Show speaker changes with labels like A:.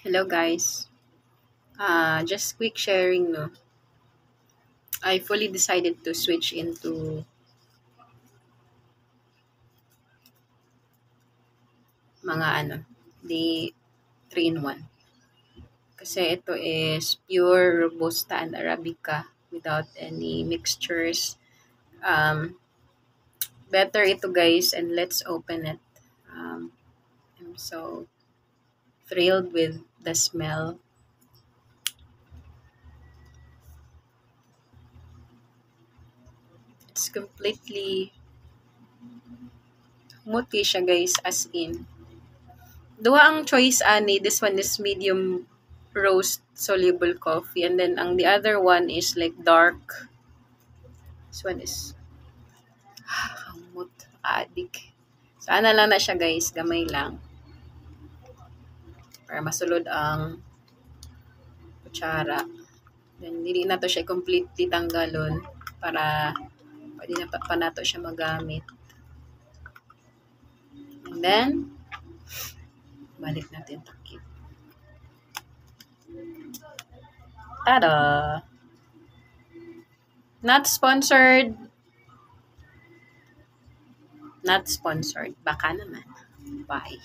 A: Hello guys. Just quick sharing no. I fully decided to switch into mga the 3 in 1. Kasi ito is pure Robusta and Arabica without any mixtures. Um, Better ito guys, and let's open it. I'm so thrilled with the smell. It's completely smoothie siya guys, as in. Duha ang choice ani. This one is medium roast soluble coffee, and then ang the other one is like dark. This one is kamot adik. So ana lang na siya guys, gamay lang para masulod ang kutsara. Then dili na to siya completely tanggalon para pwede na pa nato siya magamit. And then balik natin takip. Tada! Not sponsored. Not sponsored. Baka naman. Bye.